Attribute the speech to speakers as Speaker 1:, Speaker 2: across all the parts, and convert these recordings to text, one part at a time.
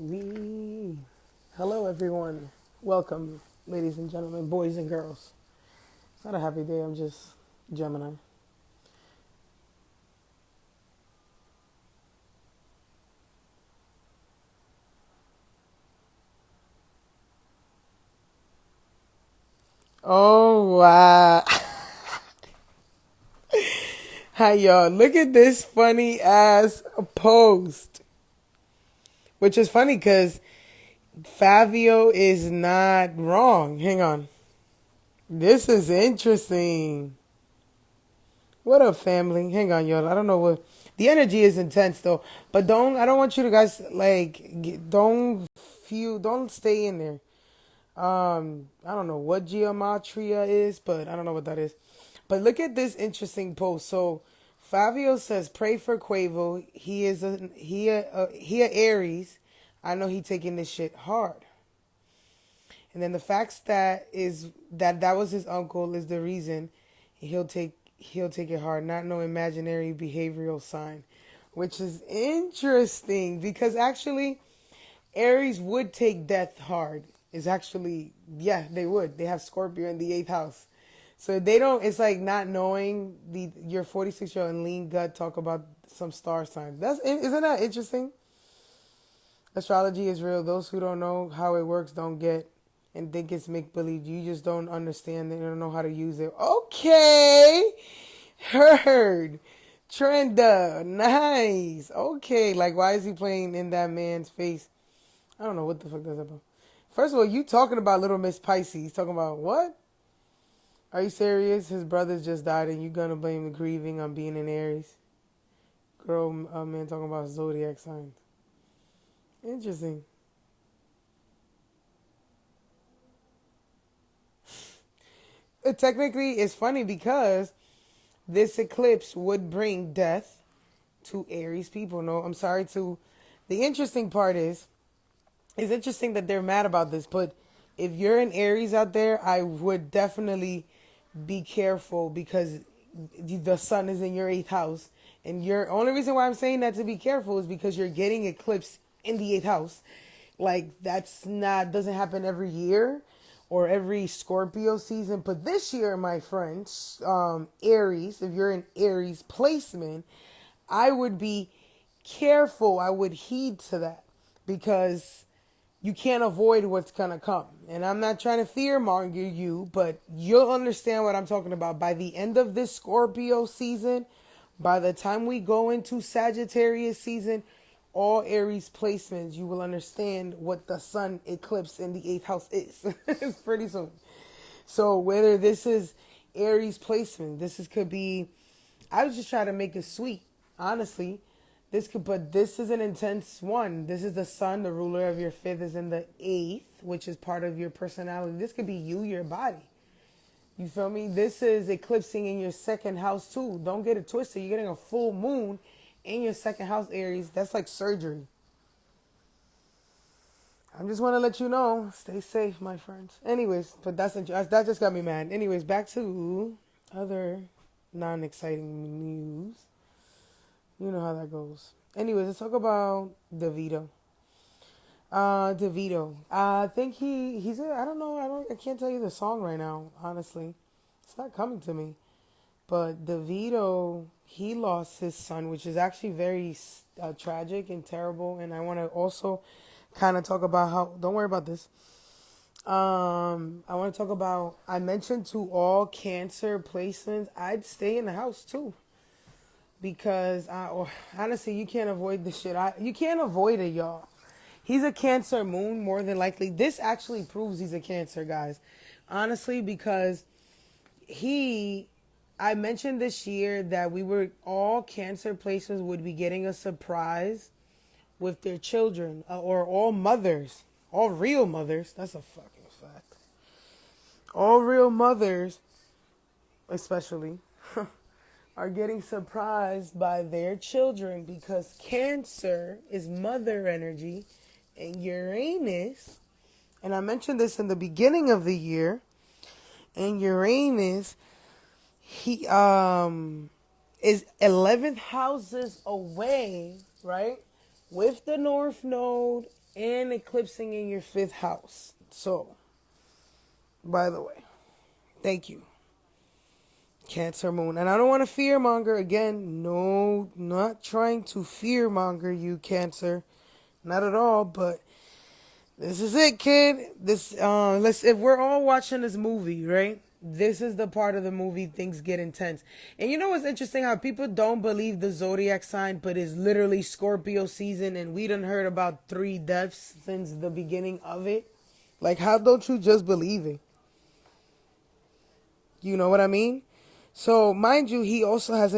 Speaker 1: We Hello everyone. Welcome, ladies and gentlemen, boys and girls. It's not a happy day, I'm just Gemini. Oh wow. Hi y'all. Look at this funny ass post. Which is funny because Fabio is not wrong. Hang on. This is interesting. What up, family? Hang on, y'all. I don't know what the energy is intense though, but I don't want you to guys don't stay in there. I don't know what geometria is, but I don't know what that is. But look at this interesting post. So Fabio says, "Pray for Quavo. He a Aries. I know he taking this shit hard." And then the facts that was his uncle is the reason he'll take it hard, not no imaginary behavioral sign, which is interesting because actually Aries would take death hard. Is actually, yeah, they would. They have Scorpio in the eighth house. So they don't, it's like not knowing your 46-year-old and lean gut talk about some star signs. Isn't that interesting? Astrology is real. Those who don't know how it works don't get and think it's make believe. You just don't understand. They don't know how to use it. Okay. Heard. Trenda. Nice. Okay. Like, why is he playing in that man's face? I don't know what the fuck that's about. First of all, you talking about Little Miss Pisces. Talking about what? Are you serious? His brothers just died and you gonna blame the grieving on being an Aries? Girl, man talking about zodiac signs. Interesting. Technically, it's funny because this eclipse would bring death to Aries people. No, I'm sorry to. The interesting part is, it's interesting that they're mad about this, but if you're an Aries out there, I would definitely be careful because the sun is in your eighth house. And your only reason why I'm saying that to be careful is because you're getting eclipse in the eighth house. Like that's not doesn't happen every year or every Scorpio season. But this year, my friends, Aries, if you're an Aries placement, I would be careful. I would heed to that because you can't avoid what's gonna come. And I'm not trying to fear monger you, but you'll understand what I'm talking about. By the end of this Scorpio season, by the time we go into Sagittarius season, all Aries placements, you will understand what the sun eclipse in the eighth house is. It's pretty soon. So whether this is Aries placement, could be. I was just trying to make it sweet, honestly. But this is an intense one. This is the sun, the ruler of your fifth is in the eighth, which is part of your personality. This could be you, your body. You feel me? This is eclipsing in your second house too. Don't get it twisted. You're getting a full moon in your second house, Aries. That's like surgery. I just want to let you know, stay safe, my friends. Anyways, but that just got me mad. Anyways, back to other non-exciting news. You know how that goes. Anyways, let's talk about Davido. Davido. I think I don't know. I can't tell you the song right now. Honestly, it's not coming to me. But Davido, he lost his son, which is actually very tragic and terrible. And I want to also kind of talk about how. Don't worry about this. I want to talk about. I mentioned to all Cancer placements, I'd stay in the house too. Because honestly, you can't avoid this shit. You can't avoid it, y'all. He's a Cancer moon, more than likely. This actually proves he's a Cancer, guys. Honestly, because I mentioned this year that all Cancer placements would be getting a surprise with their children, or all mothers, all real mothers. That's a fucking fact. All real mothers, especially, are getting surprised by their children because Cancer is mother energy and Uranus, and I mentioned this in the beginning of the year, and Uranus, he is 11th houses away, right? With the North Node and eclipsing in your fifth house. So, by the way, thank you, Cancer Moon. And I don't want to fear monger again. No, not trying to fear monger you, Cancer. Not at all, but this is it, kid. This let's if we're all watching this movie, right? This is the part of the movie things get intense. And you know what's interesting? How people don't believe the zodiac sign, but it's literally Scorpio season, and we done heard about 3 deaths since the beginning of it. Like, how don't you just believe it? You know what I mean? So, mind you, he also has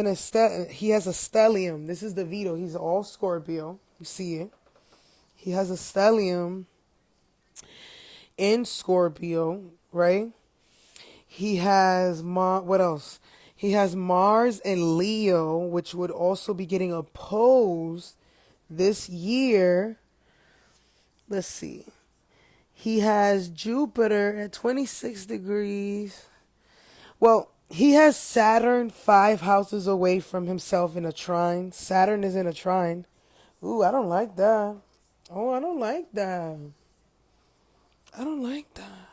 Speaker 1: he has a stellium. This is Davido. He's all Scorpio. You see it. He has a stellium in Scorpio, right? He has what else? He has Mars and Leo, which would also be getting opposed this year. Let's see. He has Jupiter at 26 degrees. Well, he has Saturn 5 houses away from himself in a trine. Saturn is in a trine. Ooh, I don't like that. Oh, I don't like that. I don't like that.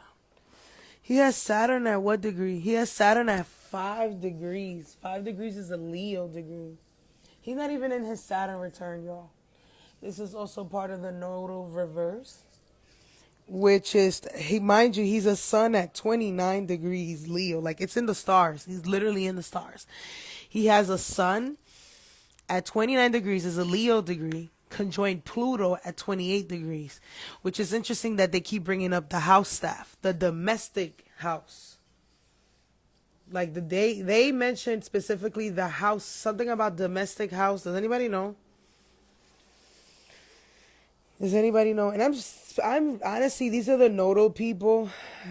Speaker 1: He has Saturn at what degree? He has Saturn at 5 degrees. 5 degrees is a Leo degree. He's not even in his Saturn return, y'all. This is also part of the nodal reverse, which is, mind you, he's a sun at 29 degrees Leo. Like, it's in the stars. He's literally in the stars. He has a sun at 29 degrees is a Leo degree, conjoined Pluto at 28 degrees, which is interesting that they keep bringing up the house staff, the domestic house. Like, they mentioned specifically the house, something about domestic house. Does anybody know? Does anybody know? And I'm honestly, these are the nodal people.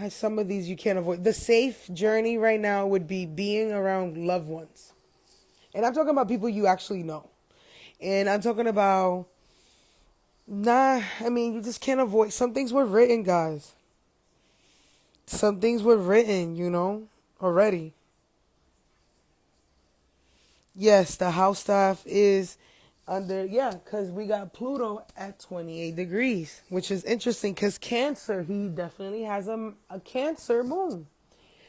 Speaker 1: Some of these you can't avoid. The safe journey right now would be being around loved ones. And I'm talking about people you actually know. And I'm talking about, I mean, you just can't avoid. Some things were written, guys. Some things were written, already. Yes, the house staff is under, because we got Pluto at 28 degrees, which is interesting because Cancer, he definitely has a Cancer moon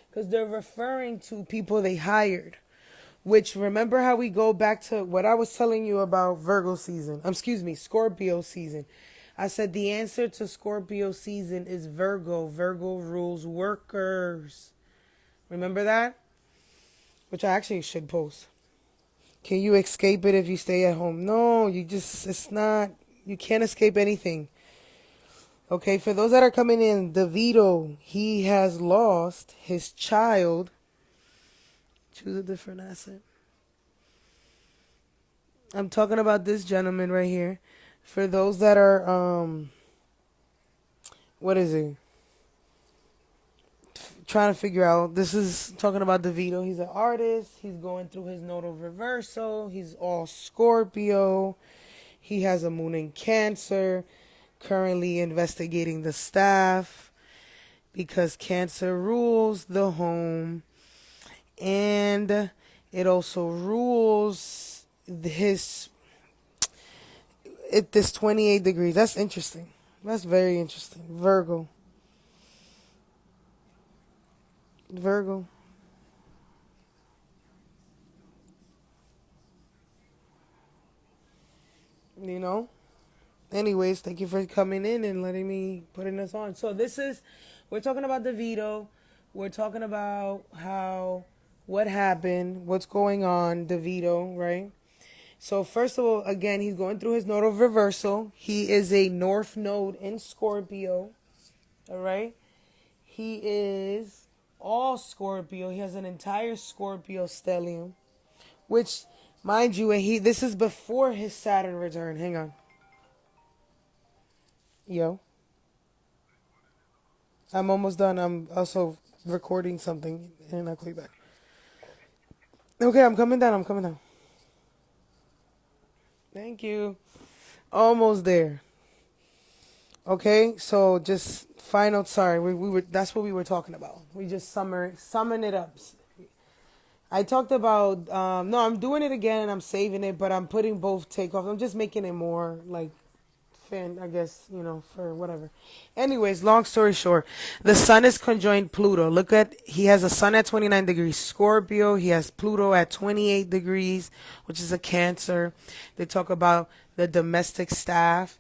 Speaker 1: because they're referring to people they hired. Which, remember how we go back to what I was telling you about Virgo season. Scorpio season. I said the answer to Scorpio season is Virgo. Virgo rules workers. Remember that? Which I actually should post. Can you escape it if you stay at home? No, you can't escape anything. Okay, for those that are coming in, Davido, he has lost his child. Choose a different asset. I'm talking about this gentleman right here. For those that are, what is it? Trying to figure out. This is talking about Davido. He's an artist. He's going through his nodal reversal. He's all Scorpio. He has a moon in Cancer. Currently investigating the staff because Cancer rules the home. And it also rules this 28 degrees. That's interesting. That's very interesting. Virgo. Anyways, thank you for coming in and letting me putting this on. So we're talking about Davido. We're talking about what happened, what's going on, Davido, right? So first of all, again, he's going through his nodal reversal. He is a North Node in Scorpio, all right? He is all Scorpio. He has an entire Scorpio stellium, which, mind you, this is before his Saturn return. Hang on. Yo. I'm almost done. I'm also recording something, and I'll call you back. Okay, I'm coming down. Thank you. Almost there. Okay, so just final. Sorry, we were. That's what we were talking about. We just summon it up. I talked about. No, I'm doing it again and I'm saving it, but I'm putting both takeoff. I'm just making it more like fan, I guess, for whatever. Anyways, long story short, the sun is conjoined Pluto. Look at, he has a sun at 29 degrees Scorpio. He has Pluto at 28 degrees, which is a Cancer. They talk about the domestic staff.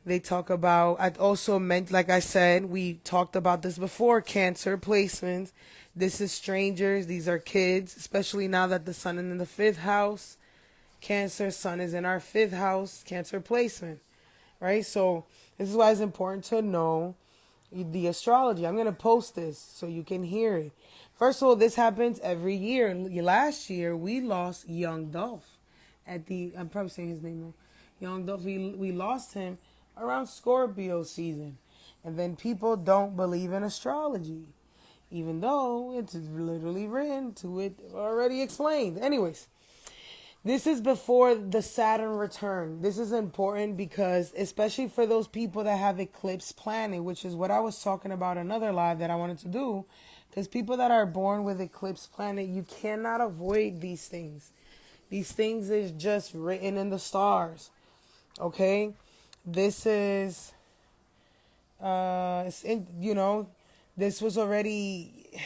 Speaker 1: They talk about, I also meant, like I said, we talked about this before, Cancer placements. This is strangers. These are kids, especially now that the sun is in the fifth house. Cancer, sun is in our fifth house, Cancer placement, right? So this is why it's important to know the astrology. I'm going to post this so you can hear it. First of all, this happens every year. Last year, we lost Young Dolph I'm probably saying his name wrong. Young Dolph, we lost him around Scorpio season. And then people don't believe in astrology, even though it's literally written to it, already explained. Anyways, this is before the Saturn return. This is important because, especially for those people that have eclipse planet, which is what I was talking about in another live that I wanted to do, because people that are born with eclipse planet, you cannot avoid these things. These things is just written in the stars. Okay? This is, this was already,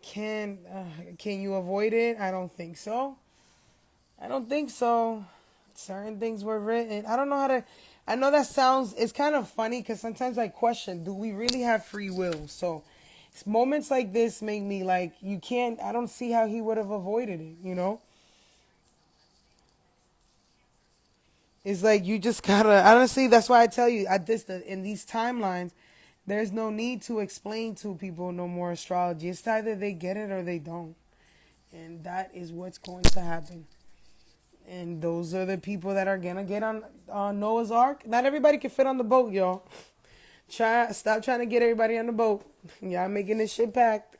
Speaker 1: can you avoid it? I don't think so. I don't think so. Certain things were written. I don't know how to. I know that sounds. It's kind of funny because sometimes I question: do we really have free will? So, moments like this make me like, you can't. I don't see how he would have avoided it. It's like you just gotta. Honestly, that's why I tell you in these timelines, there's no need to explain to people no more astrology. It's either they get it or they don't, and that is what's going to happen. And those are the people that are gonna get on Noah's Ark. Not everybody can fit on the boat, y'all. Stop trying to get everybody on the boat. Y'all making this shit packed.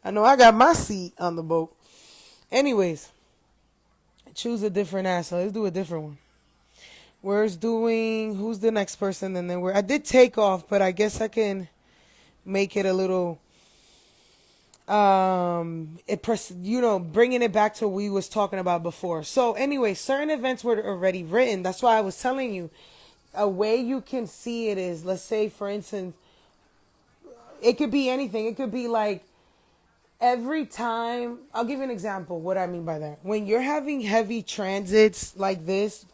Speaker 1: I know I got my seat on the boat. Anyways, choose a different answer. Let's do a different one. Who's the next person? And then I did Takeoff, but I guess I can make it a little bringing it back to what we was talking about before. So anyway, certain events were already written. That's why I was telling you, a way you can see it is, let's say, for instance, it could be anything. It could be like every time, I'll give you an example what I mean by that. When you're having heavy transits like this,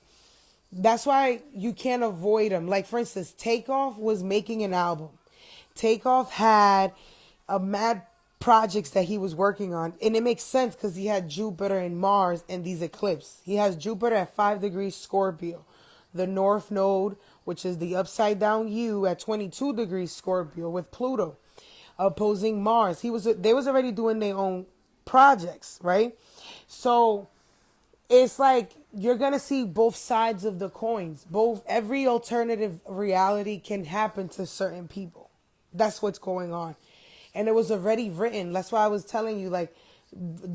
Speaker 1: that's why you can't avoid them. Like, for instance, Takeoff was making an album. Takeoff had a mad projects that he was working on, and it makes sense because he had Jupiter and Mars and these eclipses. He has Jupiter at 5 degrees Scorpio, the North Node, which is the upside down U, at 22 degrees Scorpio with Pluto opposing Mars. They was already doing their own projects, right? So it's like you're gonna see both sides of the coins. Every alternative reality can happen to certain people. That's what's going on. And it was already written. That's why I was telling you, like,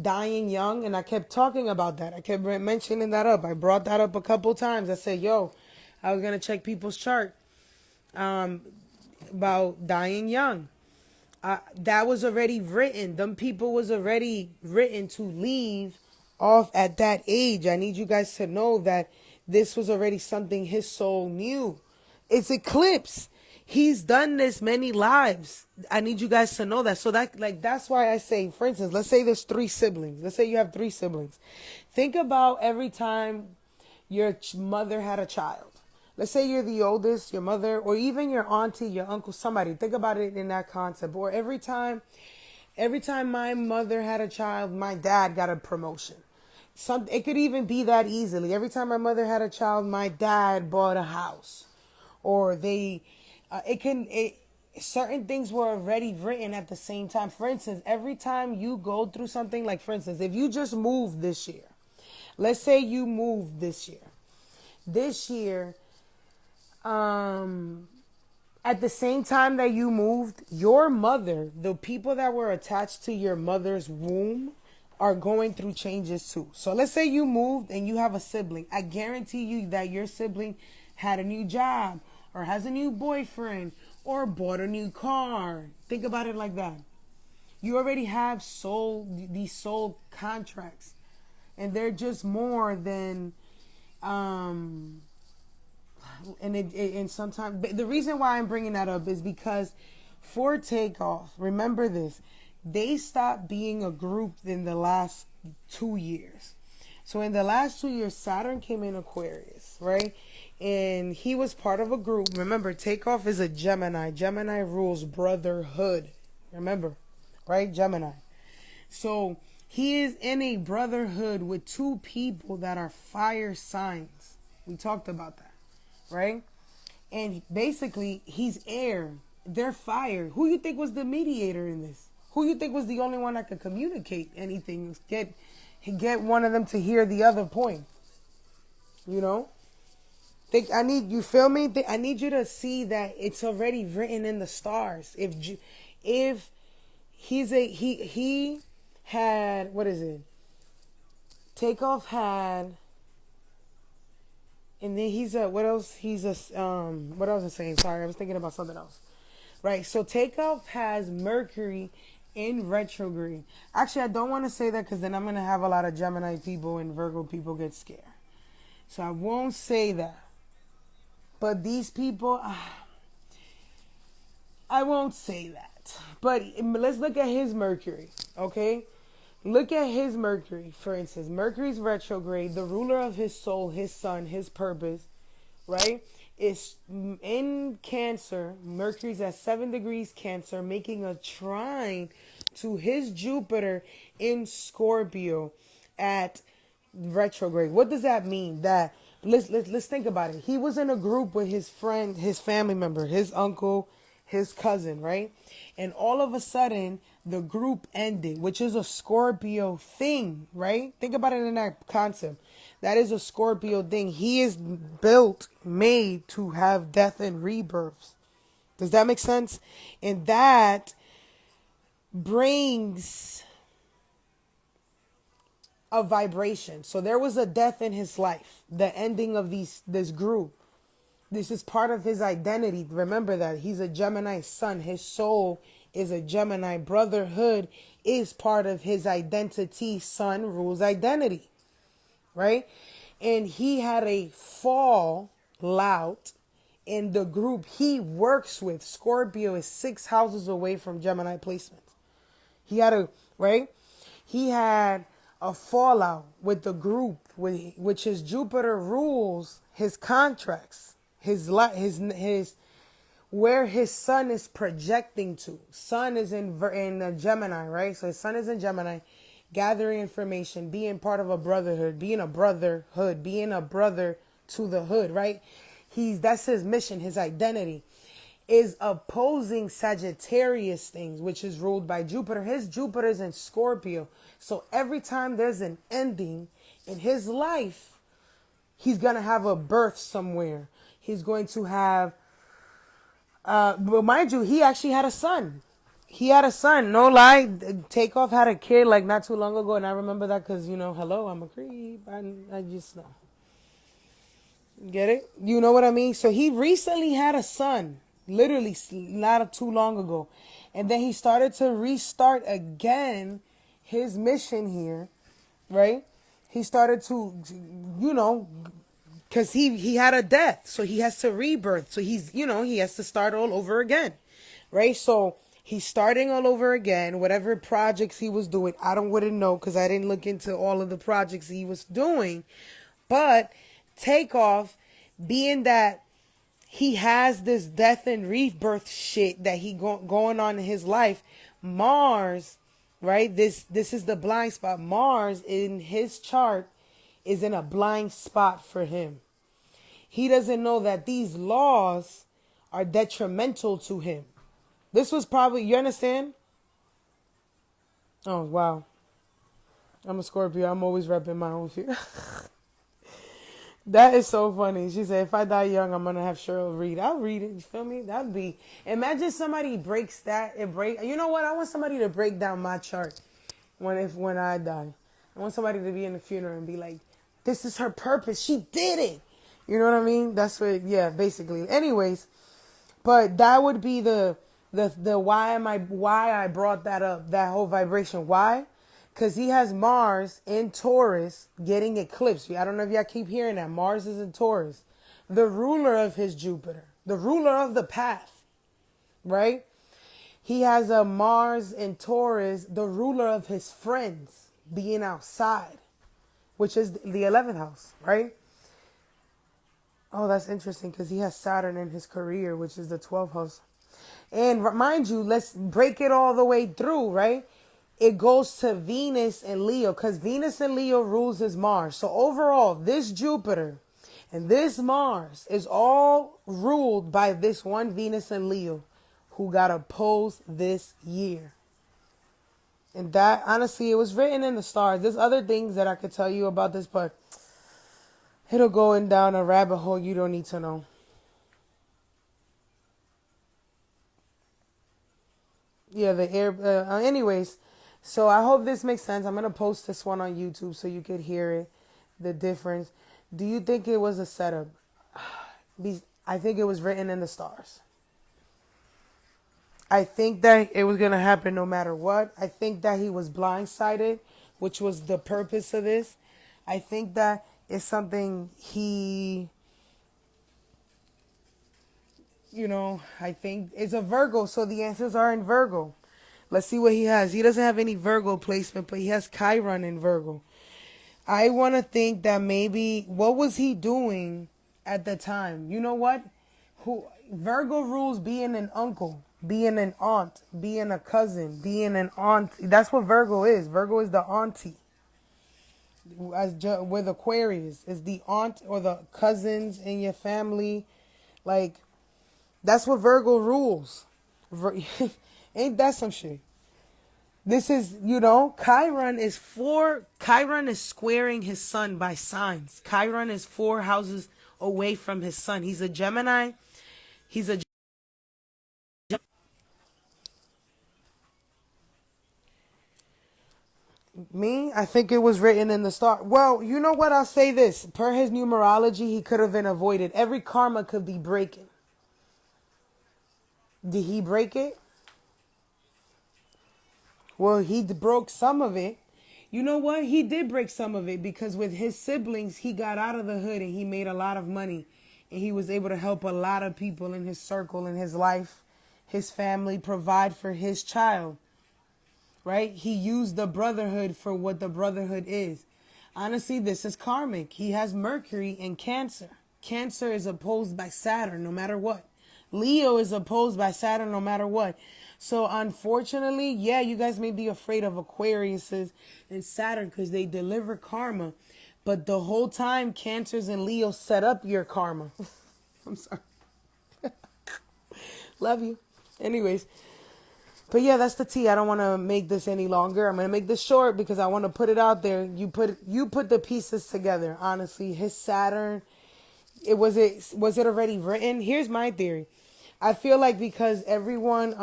Speaker 1: dying young. And I kept talking about that. I kept mentioning that up. I brought that up a couple times. I said, I was going to check people's chart about dying young. That was already written. Them people was already written to leave off at that age. I need you guys to know that this was already something his soul knew. It's eclipse. He's done this many lives. I need you guys to know that. So that's why I say, for instance, let's say there's 3 siblings. Let's say you have 3 siblings. Think about every time your mother had a child. Let's say you're the oldest, your mother, or even your auntie, your uncle, somebody. Think about it in that concept. Or every time my mother had a child, my dad got a promotion. It could even be that easily. Every time my mother had a child, my dad bought a house. Or certain things were already written at the same time. For instance, every time you go through something, like, for instance, if you just moved this year, let's say you moved this year, at the same time that you moved, your mother, the people that were attached to your mother's womb, are going through changes too. So let's say you moved and you have a sibling. I guarantee you that your sibling had a new job, or has a new boyfriend, or bought a new car. Think about it like that. You already have these soul contracts, and they're just more than and sometimes the reason why I'm bringing that up is because for Takeoff, remember this, they stopped being a group in the last 2 years. So in the last 2 years, Saturn came in Aquarius, right? And he was part of a group. Remember, Takeoff is a Gemini. Gemini rules brotherhood. Remember, right? Gemini. So he is in a brotherhood with two people that are fire signs. We talked about that, right? And basically, he's air. They're fire. Who you think was the mediator in this? Who you think was the only one that could communicate anything? Get one of them to hear the other point. You know? I need you. Feel me? I need you to see that it's already written in the stars. If he had, what is it? Takeoff had, and then he's a, what else? He's a, what else was I saying? Sorry, I was thinking about something else. Right, so Takeoff has Mercury in retrograde. Actually, I don't want to say that because then I'm going to have a lot of Gemini people and Virgo people get scared. So I won't say that. But these people, I won't say that. But let's look at his Mercury, okay? Look at his Mercury, for instance. Mercury's retrograde, the ruler of his soul, his sun, his purpose, right? Is in Cancer. Mercury's at 7 degrees Cancer, making a trine to his Jupiter in Scorpio at retrograde. What does that mean? That let's think about it. He was in a group with his friend, his family member, his uncle, his cousin, right? And all of a sudden, the group ended, which is a Scorpio thing, right? Think about it in that concept. That is a Scorpio thing. He is made to have death and rebirths. Does that make sense? And that brings a vibration. So there was a death in his life, the ending of this group. This is part of his identity. Remember that he's a Gemini sun. His soul is a Gemini. Brotherhood is part of his identity. Sun rules identity. Right? And he had a fallout in the group he works with. Scorpio is 6 houses away from Gemini placements. He had a fallout with the group, which his Jupiter rules his contracts, his where his sun is projecting to. Sun is in Gemini, right? So his sun is in Gemini. Gathering information, being part of a brotherhood, being a brother to the hood, right? That's his mission, his identity is opposing Sagittarius things, which is ruled by Jupiter. His Jupiter is in Scorpio. So every time there's an ending in his life, he's going to have a birth somewhere. He's going to have, but mind you, he actually had a son. He had a son, no lie. Takeoff had a kid like not too long ago, and I remember that because, hello, I'm a creep. I just know. Get it? You know what I mean? So he recently had a son, literally not too long ago. And then he started to restart again his mission here, right? He started to, because he had a death. So he has to rebirth. So he has to start all over again, right? So he's starting all over again. Whatever projects he was doing, wouldn't know because I didn't look into all of the projects he was doing. But Takeoff, being that he has this death and rebirth shit that he going on in his life, Mars, right? This is the blind spot. Mars in his chart is in a blind spot for him. He doesn't know that these laws are detrimental to him. This was probably, you understand? Oh, wow. I'm a Scorpio. I'm always repping my own fear. That is so funny. She said, if I die young, I'm going to have Cheryl read. I'll read it. You feel me? That'd be, imagine somebody breaks that. You know what? I want somebody to break down my chart when I die. I want somebody to be in the funeral and be like, this is her purpose. She did it. You know what I mean? That's what, yeah, basically. Anyways, but that would be the why I brought that up, that whole vibration. Why? Because he has Mars in Taurus getting eclipsed. I don't know if y'all keep hearing that. Mars is in Taurus. the ruler of his Jupiter, the ruler of the path, right? He has a Mars in Taurus, the ruler of his friends, being outside, which is the 11th house, right? Oh, that's interesting because he has Saturn in his career, which is the 12th house. And mind you, let's break it all the way through, right? It goes to Venus and Leo because Venus and Leo rules his Mars. So overall, this Jupiter and this Mars is all ruled by this one Venus and Leo who got opposed this year. And that, honestly, it was written in the stars. There's other things that I could tell you about this, but it'll go in down a rabbit hole you don't need to know. Yeah, the air. Anyways, so I hope this makes sense. I'm gonna post this one on YouTube so you could hear it, the difference. Do you think it was a setup? I think it was written in the stars. I think that it was gonna happen no matter what. I think that he was blindsided, which was the purpose of this. I think that it's something he, I think it's a Virgo, so the answers are in Virgo. Let's see what he has. He doesn't have any Virgo placement, but he has Chiron in Virgo. I want to think that maybe, what was he doing at the time? You know what? Virgo rules being an uncle, being an aunt, being a cousin, being an aunt. That's what Virgo is. Virgo is the auntie. With Aquarius, is the aunt or the cousins in your family. Like, that's what Virgo rules. Ain't that some shit? This is, Chiron is squaring his sun by signs. Chiron is 4 houses away from his sun. He's a Gemini. He's a Me, I think it was written in the star. Well, you know what? I'll say this. Per his numerology, he could have been avoided. Every karma could be breaking. Did he break it? Well, he broke some of it. You know what? He did break some of it because with his siblings, he got out of the hood and he made a lot of money. And he was able to help a lot of people in his circle, in his life, his family, provide for his child. Right? He used the brotherhood for what the brotherhood is. Honestly, this is karmic. He has Mercury in Cancer. Cancer is opposed by Saturn no matter what. Leo is opposed by Saturn no matter what. So unfortunately, yeah, you guys may be afraid of Aquariuses and Saturn because they deliver karma. But the whole time, Cancers and Leo set up your karma. I'm sorry. Love you. Anyways. But yeah, that's the tea. I don't want to make this any longer. I'm going to make this short because I want to put it out there. You put the pieces together. Honestly, his Saturn, was it already written? Here's my theory. I feel like because everyone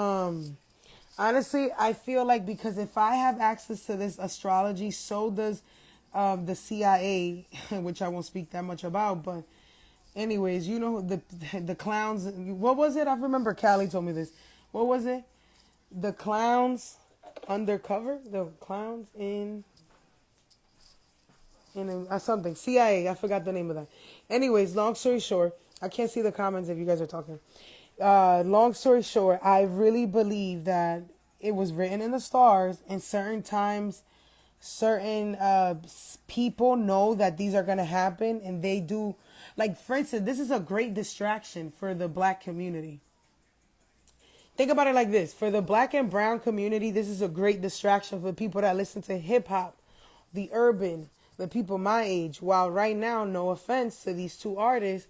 Speaker 1: honestly, I feel like because if I have access to this astrology, so does the CIA, which I won't speak that much about, but anyways, the clowns, what was it? I remember Callie told me this. What was it? The clowns undercover, the clowns in something CIA. I forgot the name of that. Anyways, long story short, I can't see the comments if you guys are talking. Long story short, I really believe that it was written in the stars, and certain times, certain people know that these are gonna happen, and they do. Like, for instance, this is a great distraction for the black community. Think about it like this. For the black and brown community, this is a great distraction for people that listen to hip hop, the urban, the people my age. While right now, no offense to these two artists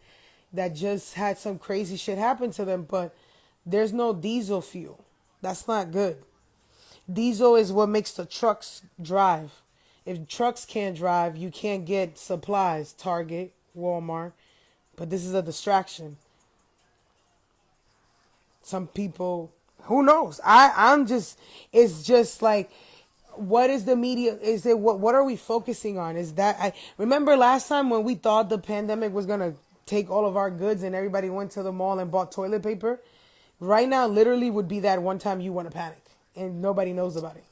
Speaker 1: that just had some crazy shit happen to them, but there's no diesel fuel. That's not good. Diesel is what makes the trucks drive. If trucks can't drive, you can't get supplies, Target, Walmart. But this is a distraction. Some people, who knows? It's just like, what is the media? Is it what are we focusing on? Is that, I remember last time when we thought the pandemic was going to take all of our goods and everybody went to the mall and bought toilet paper. Right now, literally would be that one time you want to panic and nobody knows about it.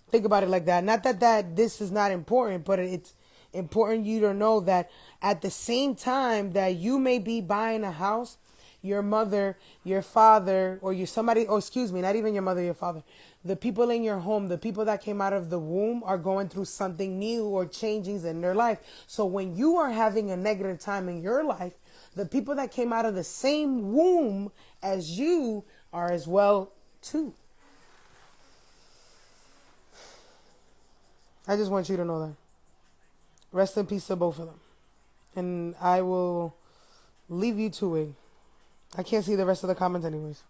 Speaker 1: Think about it like that. Not that this is not important, but it's important you to know that at the same time that you may be buying a house, your mother, your father, or you somebody, oh excuse me, not even your mother, your father, the people in your home, the people that came out of the womb are going through something new or changings in their life. So when you are having a negative time in your life, the people that came out of the same womb as you are as well too. I just want you to know that. Rest in peace to both of them. And I will leave you to it. I can't see the rest of the comments anyways.